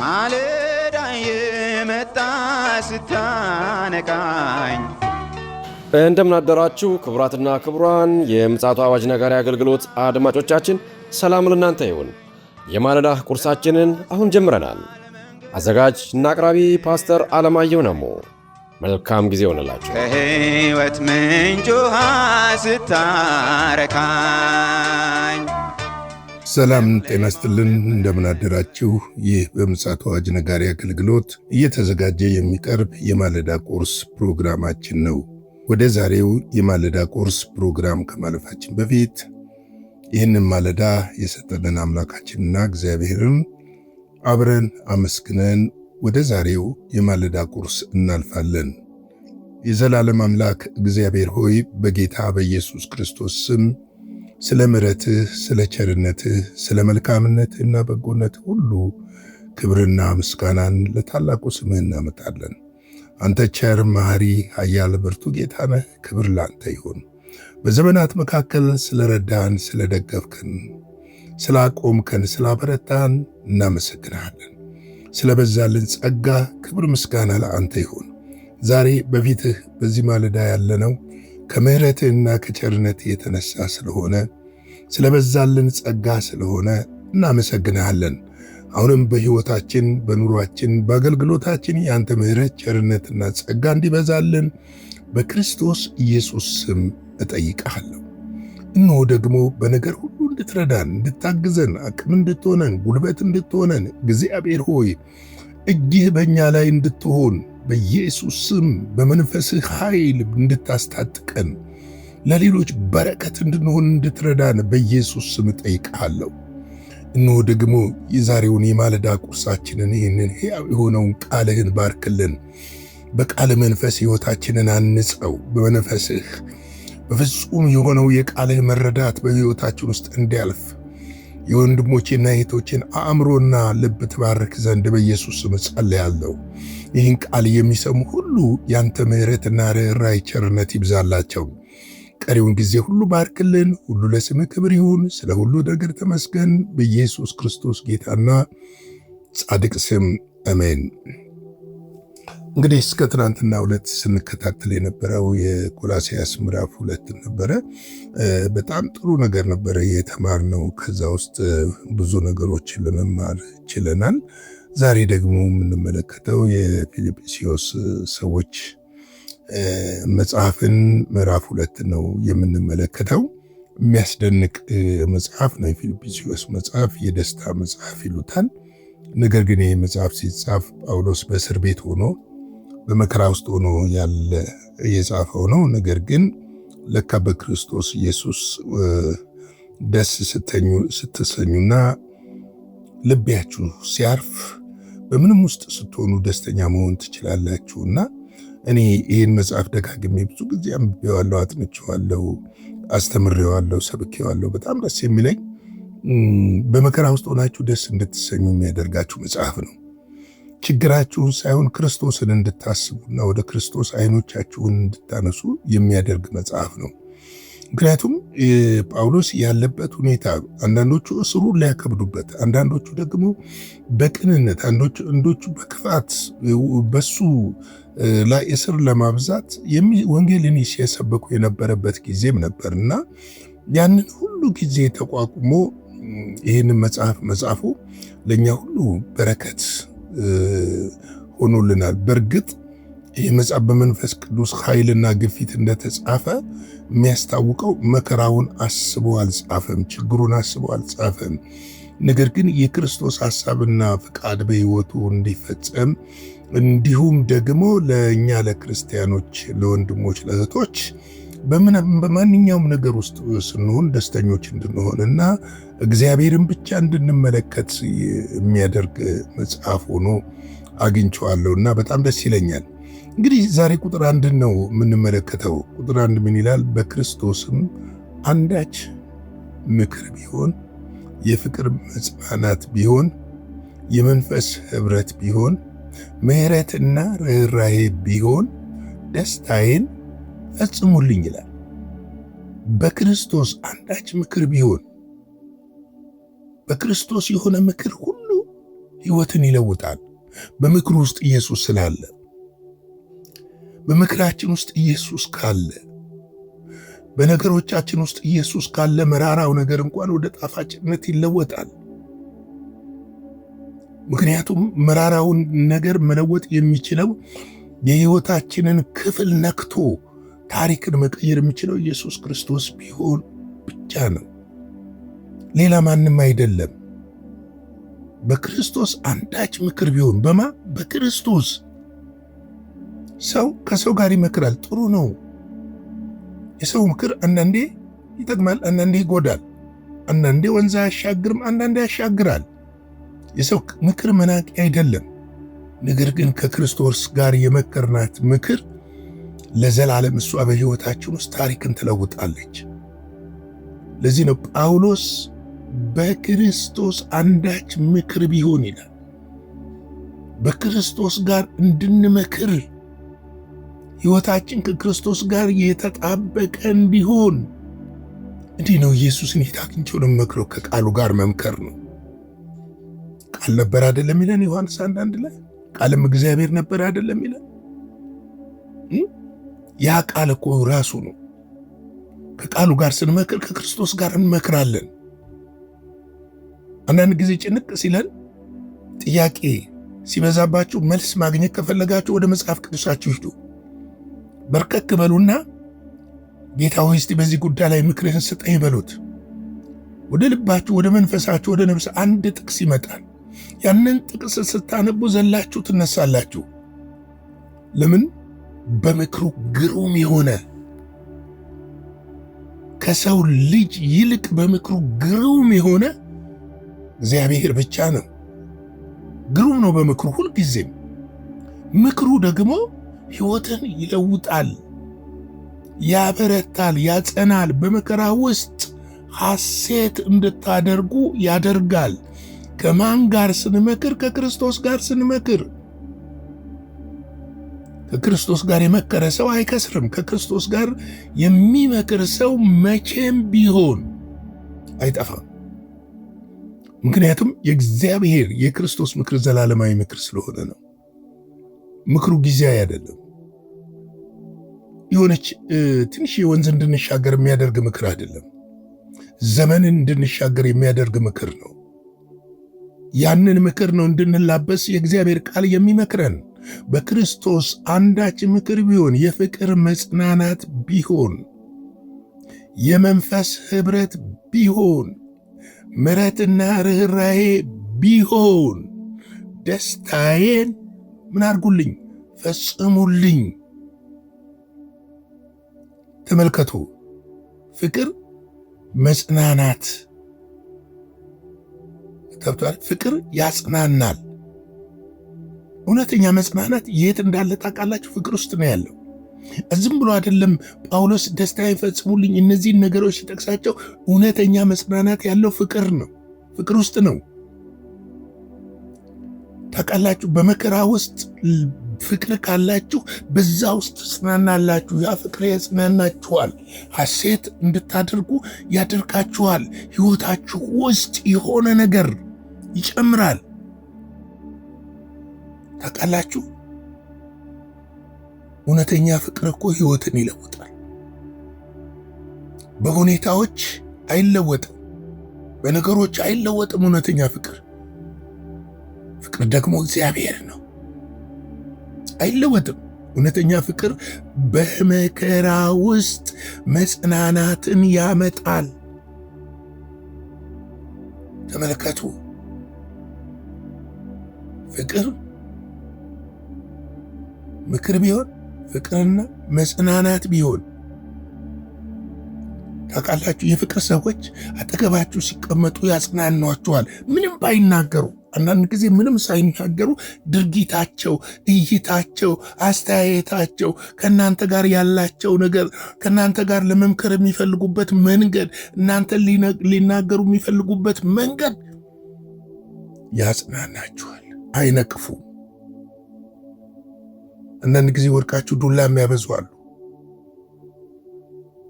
ማለዳ የመጣ ስታነቃኝ። እንደምን አደራችሁ ክቡራትና ክቡራን የምፅዓቱ አዋጅ ነጋሪ አገልግሎት አድማጮቻችን፣ ሰላም ለእናንተ ይሁን። የማለዳ ቁርሳችንን አሁን ጀምረናል። አዘጋጅ እና አቅራቢ ፓስተር አለማየሁ ነሞ። መልካም ጊዜ ሆነላችሁ። ከሕይወት ምንጭ ውሃ ስታረካኝ። ሰላም ጤና ይስጥልን፣ እንደምን አደራችሁ። ይህ በምፅዓቱ አዋጅ ነጋሪ አገልግሎት እየተዘጋጀ የሚቀርብ የማለዳ ቁርስ ፕሮግራማችን ነው። ወደ ዛሬው የማለዳ ቁርስ ፕሮግራም ከማለፋችን በፊት ይህንን ማለዳ የሰጠንን አምላካችንና እግዚአብሔርን አብረን አመስግነን ወደ ዛሬው የማለዳ ቁርስ እናልፋለን። የዘላለም አምላክ እግዚአብሔር ሆይ በጌታ በኢየሱስ ክርስቶስ ስም ስለ ምሕረትህ፣ ስለ ቸርነትህ፣ ስለ መልካምነትህና በጎነትህ ሁሉ ክብርና ምስጋናን ለታላቁ ስምህ እናመጣለን። አንተ ቸር፣ መሐሪ፣ ኃያል፣ ብርቱ ጌታ ነህ። ክብር ላንተ ይሁን። በዘመናት መካከል ስለረዳን፣ ስለደገፍከን፣ ስላቆምከን፣ ስላበረታን እናመሰግንሃለን። ስለበዛልን ጸጋ ክብር ምስጋና ለአንተ ይሁን። ዛሬ በፊትህ በዚህ ማለዳ ያለነው ከምሕረትህና ከቸርነትህ የተነሳ ስለሆነ ስለበዛልን ጸጋ ስለሆነ እናመሰግንሃለን። አሁንም በሕይወታችን፣ በኑሯችን፣ በአገልግሎታችን የአንተ ምሕረት ቸርነትና ጸጋ እንዲበዛልን በክርስቶስ ኢየሱስ ስም እጠይቅሃለሁ። እነሆ ደግሞ በነገር ሁሉ እንድትረዳን፣ እንድታግዘን፣ አቅም እንድትሆነን፣ ጉልበት እንድትሆነን እግዚአብሔር ሆይ እጅህ በእኛ ላይ እንድትሆን በኢየሱስ ስም በመንፈስህ ኃይል እንድታስታጥቀን ለሌሎች በረከት እንድንሆን እንድትረዳን በኢየሱስ ስም እጠይቅሃለሁ። እነሆ ደግሞ የዛሬውን የማለዳ ቁርሳችንን ይህንን ሕያው የሆነውን ቃልህን ባርክልን። በቃል መንፈስ ሕይወታችንን አንጸው። በመንፈስህ በፍጹም የሆነው የቃልህ መረዳት በሕይወታችን ውስጥ እንዲያልፍ የወንድሞቼና እህቶቼን አእምሮና ልብ ትባርክ ዘንድ በኢየሱስ ስም ጸልያለሁ። ይህን ቃል የሚሰሙ ሁሉ ያንተ ምሕረትና ርኅራኄ ቸርነት ይብዛላቸው። ቀሪውን ጊዜ ሁሉ ባርክልን። ሁሉ ለስምህ ክብር ይሁን። ስለ ሁሉ ነገር ተመስገን። በኢየሱስ ክርስቶስ ጌታና ጻድቅ ስም አሜን። እንግዲህ እስከ ትናንትና 2 ስንከታተል የነበረው የቆላስይስ ምዕራፍ 2 ነበረ። በጣም ጥሩ ነገር ነበረ የተማርነው። ከዛ ውስጥ ብዙ ነገሮችን ለመማር ችለናል። ዛሬ ደግሞ የምንመለከተው የፊልጵስዩስ ሰዎች መጽሐፍን ምዕራፍ 2 ነው የምንመለከተው። የሚያስደንቅ መጽሐፍ ነው። የፊልጵስዩስ መጽሐፍ የደስታ መጽሐፍ ይሉታል። ነገር ግን ይህ መጽሐፍ ሲጻፍ ጳውሎስ በእስር ቤት ሆኖ በመከራ ውስጥ ሆኖ ያለ የጻፈው ነው። ነገር ግን ለካ በክርስቶስ ኢየሱስ ደስ ስትሰኙና ልባችሁ ሲያርፍ በምንም ውስጥ ስትሆኑ ደስተኛ መሆን ትችላላችሁና እኔ ይህን መጽሐፍ ደጋግሜ ብዙ ጊዜ አንብቤዋለሁ፣ አጥንቼዋለሁ፣ አስተምሬዋለሁ፣ ሰብኬዋለሁ። በጣም ደስ የሚለኝ በመከራ ውስጥ ሆናችሁ ደስ እንድትሰኙ የሚያደርጋችሁ መጽሐፍ ነው። ችግራችሁን ሳይሆን ክርስቶስን እንድታስቡና ወደ ክርስቶስ አይኖቻችሁን እንድታነሱ የሚያደርግ መጽሐፍ ነው። ምክንያቱም ጳውሎስ ያለበት ሁኔታ አንዳንዶቹ እስሩን ሊያከብዱበት፣ አንዳንዶቹ ደግሞ በቅንነት፣ አንዳንዶቹ በክፋት በሱ ላይ እስር ለማብዛት ወንጌልን ሲሰበኩ የነበረበት ጊዜም ነበርና ያንን ሁሉ ጊዜ ተቋቁሞ ይህንን መጽሐፉ ለእኛ ሁሉ በረከት ሆኖልናል። በእርግጥ ይህ መጽሐፍ በመንፈስ ቅዱስ ኃይልና ግፊት እንደተጻፈ የሚያስታውቀው መከራውን አስቦ አልጻፈም፣ ችግሩን አስቦ አልጻፈም። ነገር ግን የክርስቶስ ሐሳብና ፍቃድ በሕይወቱ እንዲፈጸም እንዲሁም ደግሞ ለእኛ ለክርስቲያኖች፣ ለወንድሞች፣ ለእህቶች በማንኛውም ነገር ውስጥ ስንሆን ደስተኞች እንድንሆንና እግዚአብሔርን ብቻ እንድንመለከት የሚያደርግ መጽሐፍ ሆኖ አግኝቼዋለሁ እና በጣም ደስ ይለኛል። እንግዲህ ዛሬ ቁጥር 1 ነው የምንመለከተው። ቁጥር 1 ምን ይላል? በክርስቶስም አንዳች ምክር ቢሆን፣ የፍቅር መጽናናት ቢሆን፣ የመንፈስ ኅብረት ቢሆን፣ ምሕረትና ርኅራኄ ቢሆን ደስታዬን ፈጽሙልኝ ይላል። በክርስቶስ አንዳች ምክር ቢሆን፣ በክርስቶስ የሆነ ምክር ሁሉ ሕይወትን ይለውጣል። በምክሩ ውስጥ ኢየሱስ ስላለ፣ በምክራችን ውስጥ ኢየሱስ ካለ፣ በነገሮቻችን ውስጥ ኢየሱስ ካለ መራራው ነገር እንኳን ወደ ጣፋጭነት ይለወጣል። ምክንያቱም መራራውን ነገር መለወጥ የሚችለው የሕይወታችንን ክፍል ነክቶ ታሪክን መቀየር የሚችለው ኢየሱስ ክርስቶስ ቢሆን ብቻ ነው፣ ሌላ ማንም አይደለም። በክርስቶስ አንዳች ምክር ቢሆን በክርስቶስ ሰው ከሰው ጋር ይመክራል። ጥሩ ነው። የሰው ምክር አንዳንዴ ይጠቅማል፣ አንዳንዴ ይጎዳል። አንዳንዴ ወንዝ አያሻግርም፣ አንዳንዴ ያሻግራል። የሰው ምክር መናቂ አይደለም። ነገር ግን ከክርስቶስ ጋር የመከርናት ምክር ለዘላለም እሷ በሕይወታችን ውስጥ ታሪክን ትለውጣለች። ለዚህ ነው ጳውሎስ በክርስቶስ አንዳች ምክር ቢሆን ይላል። በክርስቶስ ጋር እንድንመክር ሕይወታችን ከክርስቶስ ጋር የተጣበቀ እንዲሆን። እንዲህ ነው ኢየሱስን የት አግኝቼው ነው የምመክረው? ከቃሉ ጋር መምከር ነው። ቃል ነበር አይደለም ይለን ዮሐንስ 1:1 ላይ ቃልም እግዚአብሔር ነበር አይደለም ይለን። ያ ቃል እኮ ራሱ ነው። ከቃሉ ጋር ስንመክር ከክርስቶስ ጋር እንመክራለን። አንዳንድ ጊዜ ጭንቅ ሲለን፣ ጥያቄ ሲበዛባችሁ፣ መልስ ማግኘት ከፈለጋችሁ ወደ መጽሐፍ ቅዱሳችሁ ሂዱ። በርከክ በሉና ጌታ ሆይ እስቲ በዚህ ጉዳይ ላይ ምክርህን ስጠኝ በሉት። ወደ ልባችሁ፣ ወደ መንፈሳችሁ፣ ወደ ነፍስ አንድ ጥቅስ ይመጣል። ያንን ጥቅስ ስታነቡ ዘላችሁ ትነሳላችሁ። ለምን? በምክሩ ግሩም የሆነ ከሰው ልጅ ይልቅ በምክሩ ግሩም የሆነ እግዚአብሔር ብቻ ነው። ግሩም ነው በምክሩ ሁልጊዜም። ምክሩ ደግሞ ሕይወትን ይለውጣል፣ ያበረታል፣ ያጸናል። በመከራ ውስጥ ሐሴት እንድታደርጉ ያደርጋል። ከማን ጋር ስንመክር? ከክርስቶስ ጋር ስንመክር። ከክርስቶስ ጋር የመከረ ሰው አይከስርም። ከክርስቶስ ጋር የሚመክር ሰው መቼም ቢሆን አይጠፋም። ምክንያቱም የእግዚአብሔር የክርስቶስ ምክር ዘላለማዊ ምክር ስለሆነ ነው። ምክሩ ጊዜያዊ አይደለም። የሆነች ትንሽ የወንዝ እንድንሻገር የሚያደርግ ምክር አይደለም። ዘመንን እንድንሻገር የሚያደርግ ምክር ነው። ያንን ምክር ነው እንድንላበስ የእግዚአብሔር ቃል የሚመክረን። በክርስቶስ አንዳች ምክር ቢሆን፣ የፍቅር መጽናናት ቢሆን፣ የመንፈስ ኅብረት ቢሆን፣ ምሕረትና ርኅራኄ ቢሆን፣ ደስታዬን ምን አድርጉልኝ? ፈጽሙልኝ። ተመልከቱ፣ ፍቅር መጽናናት ገብቷል። ፍቅር ያጽናናል። እውነተኛ መጽናናት የት እንዳለ ታውቃላችሁ? ፍቅር ውስጥ ነው ያለው። ዝም ብሎ አይደለም ጳውሎስ ደስታዬን ፈጽሙልኝ እነዚህን ነገሮች ሲጠቅሳቸው፣ እውነተኛ መጽናናት ያለው ፍቅር ነው፣ ፍቅር ውስጥ ነው። ታውቃላችሁ፣ በመከራ ውስጥ ፍቅር ካላችሁ በዛ ውስጥ ትጽናናላችሁ። ያ ፍቅር ያጽናናችኋል፣ ሐሴት እንድታደርጉ ያደርጋችኋል። ሕይወታችሁ ውስጥ የሆነ ነገር ይጨምራል። ታውቃላችሁ፣ እውነተኛ ፍቅር እኮ ሕይወትን ይለውጣል። በሁኔታዎች አይለወጥም፣ በነገሮች አይለወጥም። እውነተኛ ፍቅር ደግሞ እግዚአብሔር ነው፣ አይለወጥም። እውነተኛ ፍቅር በመከራ ውስጥ መጽናናትን ያመጣል። ተመልከቱ፣ ፍቅር ምክር ቢሆን፣ ፍቅርና መጽናናት ቢሆን፣ ታውቃላችሁ፣ የፍቅር ሰዎች አጠገባችሁ ሲቀመጡ ያጽናኗችኋል፣ ምንም ባይናገሩ። አንዳንድ ጊዜ ምንም ሳይናገሩ ድርጊታቸው፣ እይታቸው፣ አስተያየታቸው፣ ከእናንተ ጋር ያላቸው ነገር፣ ከእናንተ ጋር ለመምከር የሚፈልጉበት መንገድ፣ እናንተ ሊናገሩ የሚፈልጉበት መንገድ ያጽናናችኋል። አይነቅፉም። አንዳንድ ጊዜ ወድቃችሁ ዱላ የሚያበዙ አሉ።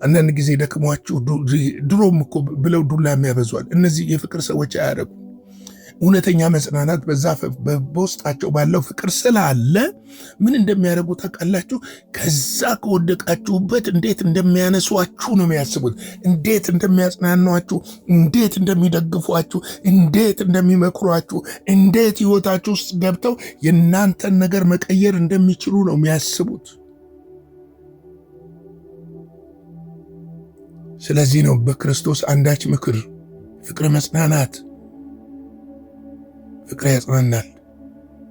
አንዳንድ ጊዜ ደክሟችሁ ድሮም እኮ ብለው ዱላ የሚያበዙ አሉ። እነዚህ የፍቅር ሰዎች አያደርጉም። እውነተኛ መጽናናት በዛ በውስጣቸው ባለው ፍቅር ስላለ ምን እንደሚያደርጉ ታውቃላችሁ? ከዛ ከወደቃችሁበት እንዴት እንደሚያነሷችሁ ነው የሚያስቡት። እንዴት እንደሚያጽናኗችሁ፣ እንዴት እንደሚደግፏችሁ፣ እንዴት እንደሚመክሯችሁ፣ እንዴት ሕይወታችሁ ውስጥ ገብተው የእናንተን ነገር መቀየር እንደሚችሉ ነው የሚያስቡት። ስለዚህ ነው በክርስቶስ አንዳች ምክር፣ ፍቅር፣ መጽናናት። ፍቅር ያጽናናል።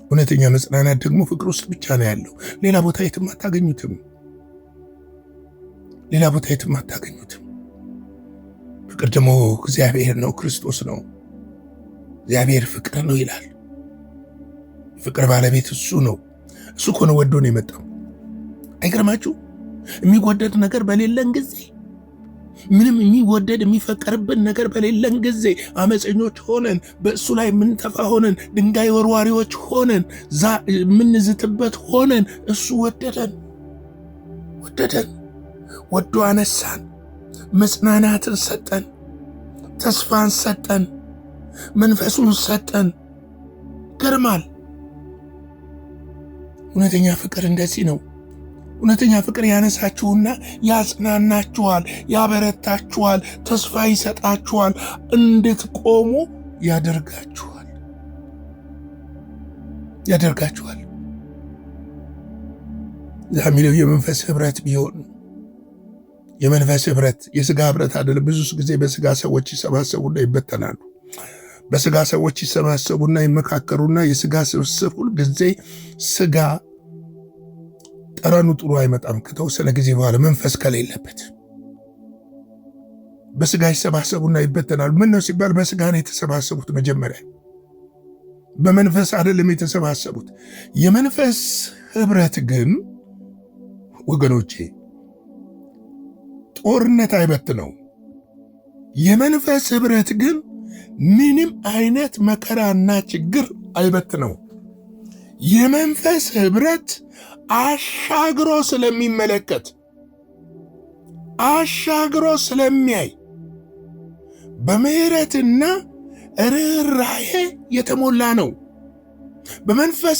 እውነተኛ መጽናናት ደግሞ ፍቅር ውስጥ ብቻ ነው ያለው። ሌላ ቦታ የትም አታገኙትም። ሌላ ቦታ የትም አታገኙትም። ፍቅር ደግሞ እግዚአብሔር ነው፣ ክርስቶስ ነው። እግዚአብሔር ፍቅር ነው ይላል። ፍቅር ባለቤት እሱ ነው። እሱ እኮ ነው ወዶ ነው የመጣው። አይገርማችሁ? የሚወደድ ነገር በሌለን ጊዜ፣ ምንም የሚወደድ የሚፈቀርብን ነገር በሌለን ጊዜ አመፀኞች ሆነን፣ በእሱ ላይ የምንተፋ ሆነን፣ ድንጋይ ወርዋሪዎች ሆነን፣ የምንዝትበት ሆነን እሱ ወደደን። ወዶ አነሳን፣ መጽናናትን ሰጠን፣ ተስፋን ሰጠን፣ መንፈሱን ሰጠን። ገርማል። እውነተኛ ፍቅር እንደዚህ ነው። እውነተኛ ፍቅር ያነሳችሁና ያጽናናችኋል፣ ያበረታችኋል፣ ተስፋ ይሰጣችኋል፣ እንድትቆሙ ያደርጋችኋል። ዛሚለው የመንፈስ ህብረት ቢሆን፣ የመንፈስ ህብረት የስጋ ህብረት አይደለም። ብዙ ጊዜ በስጋ ሰዎች ይሰባሰቡና ይበተናሉ። በስጋ ሰዎች ይሰባሰቡና ይመካከሩና የስጋ ስብስብ ሁል ጊዜ ስጋ ጠረኑ ጥሩ አይመጣም ከተወሰነ ጊዜ በኋላ መንፈስ ከሌለበት። በስጋ ይሰባሰቡና ይበተናሉ። ምን ነው ሲባል በስጋ ነው የተሰባሰቡት። መጀመሪያ በመንፈስ አይደለም የተሰባሰቡት። የመንፈስ ህብረት ግን ወገኖቼ ጦርነት አይበትነው። የመንፈስ ህብረት ግን ምንም አይነት መከራና ችግር አይበትነው። የመንፈስ ህብረት አሻግሮ ስለሚመለከት፣ አሻግሮ ስለሚያይ፣ በምህረትና ርኅራኄ የተሞላ ነው። በመንፈስ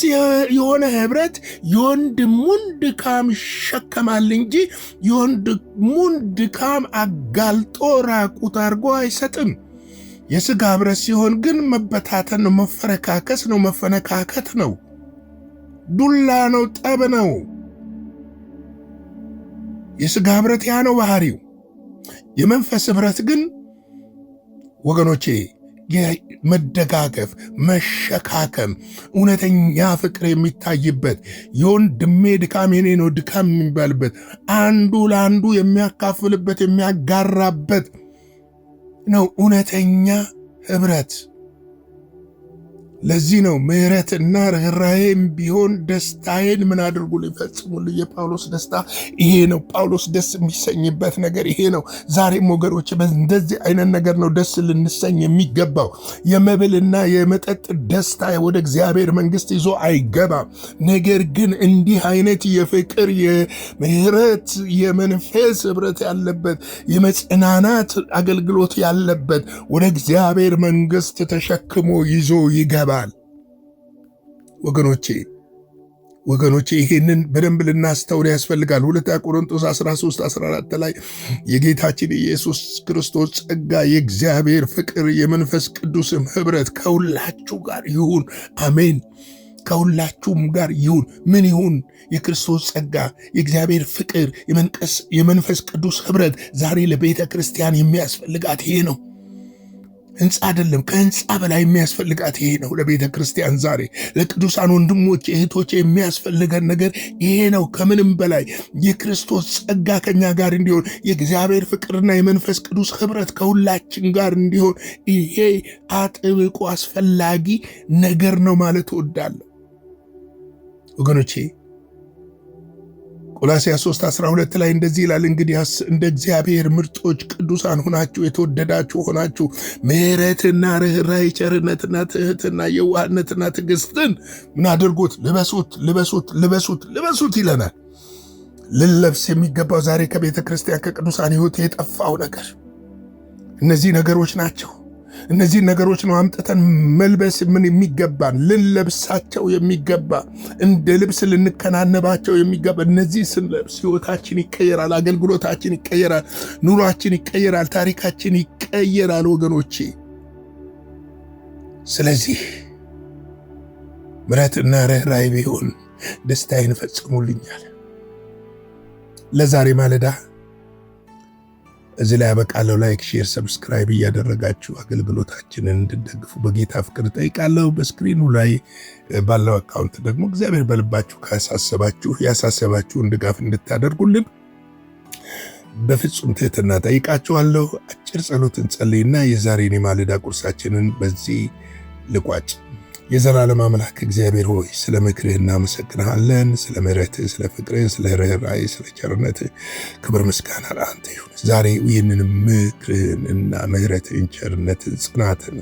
የሆነ ህብረት የወንድሙን ድካም ይሸከማል እንጂ የወንድሙን ድካም አጋልጦ ራቁት አድርጎ አይሰጥም። የሥጋ ህብረት ሲሆን ግን መበታተን ነው፣ መፈረካከስ ነው፣ መፈነካከት ነው፣ ዱላ ነው፣ ጠብ ነው። የሥጋ ህብረት ያ ነው ባህሪው። የመንፈስ ህብረት ግን ወገኖቼ መደጋገፍ፣ መሸካከም፣ እውነተኛ ፍቅር የሚታይበት፣ የወንድሜ ድካም የኔ ነው ድካም የሚባልበት፣ አንዱ ለአንዱ የሚያካፍልበት የሚያጋራበት ነው እውነተኛ ህብረት። ለዚህ ነው ምሕረትና ርኅራኄም ቢሆን ደስታዬን ምን አድርጉልኝ ፈጽሙልኝ። የጳውሎስ ደስታ ይሄ ነው። ጳውሎስ ደስ የሚሰኝበት ነገር ይሄ ነው። ዛሬም ወገኖች በእንደዚህ አይነት ነገር ነው ደስ ልንሰኝ የሚገባው። የመብልና የመጠጥ ደስታ ወደ እግዚአብሔር መንግሥት ይዞ አይገባም። ነገር ግን እንዲህ አይነት የፍቅር የምሕረት የመንፈስ ህብረት ያለበት የመጽናናት አገልግሎት ያለበት ወደ እግዚአብሔር መንግሥት ተሸክሞ ይዞ ይገባል። ወገኖቼ ይህንን በደንብ ልናስተውል ያስፈልጋል። 2 ቆሮንቶስ 13:14 ላይ የጌታችን ኢየሱስ ክርስቶስ ጸጋ፣ የእግዚአብሔር ፍቅር፣ የመንፈስ ቅዱስም ህብረት ከሁላችሁ ጋር ይሁን። አሜን። ከሁላችሁም ጋር ይሁን። ምን ይሁን? የክርስቶስ ጸጋ፣ የእግዚአብሔር ፍቅር፣ የመንፈስ ቅዱስ ህብረት ዛሬ ለቤተ ክርስቲያን የሚያስፈልጋት ይሄ ነው። ህንፃ አይደለም፣ ከህንፃ በላይ የሚያስፈልጋት ይሄ ነው። ለቤተ ክርስቲያን ዛሬ ለቅዱሳን ወንድሞች እህቶች የሚያስፈልገን ነገር ይሄ ነው። ከምንም በላይ የክርስቶስ ጸጋ ከኛ ጋር እንዲሆን፣ የእግዚአብሔር ፍቅርና የመንፈስ ቅዱስ ህብረት ከሁላችን ጋር እንዲሆን ይሄ አጥብቆ አስፈላጊ ነገር ነው ማለት እወዳለሁ ወገኖቼ። ቆላስይስ 3:12 ላይ እንደዚህ ይላል፣ እንግዲያስ እንደ እግዚአብሔር ምርጦች ቅዱሳን ሆናችሁ የተወደዳችሁ ሆናችሁ ምሕረትና ርኅራኄ፣ ቸርነትና ትሕትና፣ የዋህነትና ትዕግስትን ምን አድርጉት? ልበሱት ይለናል። ልለብስ የሚገባው ዛሬ ከቤተ ክርስቲያን ከቅዱሳን ሕይወት የጠፋው ነገር እነዚህ ነገሮች ናቸው። እነዚህ ነገሮች ነው አምጥተን መልበስ ምን የሚገባን ልንለብሳቸው የሚገባ እንደ ልብስ ልንከናነባቸው የሚገባ። እነዚህ ስንለብስ ሕይወታችን ይቀየራል፣ አገልግሎታችን ይቀየራል፣ ኑሯችን ይቀየራል፣ ታሪካችን ይቀየራል ወገኖቼ። ስለዚህ ምሕረትና ርኅራኄ ቢሆን ደስታዬን ፈጽሙልኛል። ለዛሬ ማለዳ እዚህ ላይ ያበቃለሁ። ላይክ፣ ሼር፣ ሰብስክራይብ እያደረጋችሁ አገልግሎታችንን እንድትደግፉ በጌታ ፍቅር ጠይቃለሁ። በስክሪኑ ላይ ባለው አካውንት ደግሞ እግዚአብሔር በልባችሁ ካሳሰባችሁ ያሳሰባችሁን ድጋፍ እንድታደርጉልን በፍጹም ትህትና ጠይቃችኋለሁ። አጭር ጸሎት እንጸልይና የዛሬን የማለዳ ቁርሳችንን በዚህ ልቋጭ። የዘላለም አምላክ እግዚአብሔር ሆይ ስለ ምክርህ እናመሰግንሃለን። ስለ ምሕረትህ፣ ስለ ፍቅርህ፣ ስለ ርኅራኄ፣ ስለ ቸርነትህ ክብር ምስጋና ለአንተ ይሁን። ዛሬ ይህንን ምክርህንና ምሕረትህን፣ ቸርነትን፣ ጽናትን፣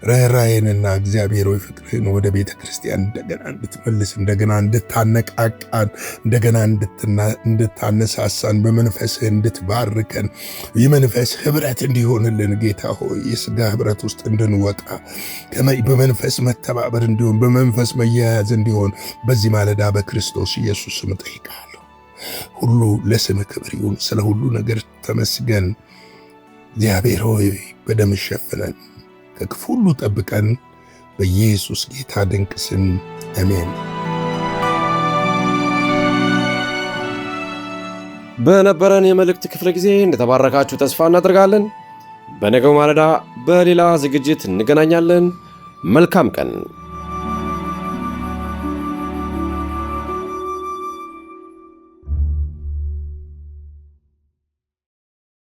ርኅራኄንና እግዚአብሔር ሆይ ፍቅርህን ወደ ቤተ ክርስቲያን እንደገና እንድትመልስ፣ እንደገና እንድታነቃቃን፣ እንደገና እንድታነሳሳን፣ በመንፈስህ እንድትባርከን፣ የመንፈስ ህብረት እንዲሆንልን ጌታ ሆይ የሥጋ ህብረት ውስጥ እንድንወጣ በመንፈስ መተባበር እንዲሆን፣ በመንፈስ መያያዝ እንዲሆን በዚህ ማለዳ በክርስቶስ ኢየሱስ ስም ጠይቃለሁ። ሁሉ ለስምህ ክብር ይሁን። ስለ ሁሉ ነገር ተመስገን። እግዚአብሔር ሆይ በደም ሸፍነን ከክፉ ሁሉ ጠብቀን፣ በኢየሱስ ጌታ ድንቅ ስም አሜን። በነበረን የመልእክት ክፍለ ጊዜ እንደተባረካችሁ ተስፋ እናደርጋለን። በነገው ማለዳ በሌላ ዝግጅት እንገናኛለን። መልካም ቀን።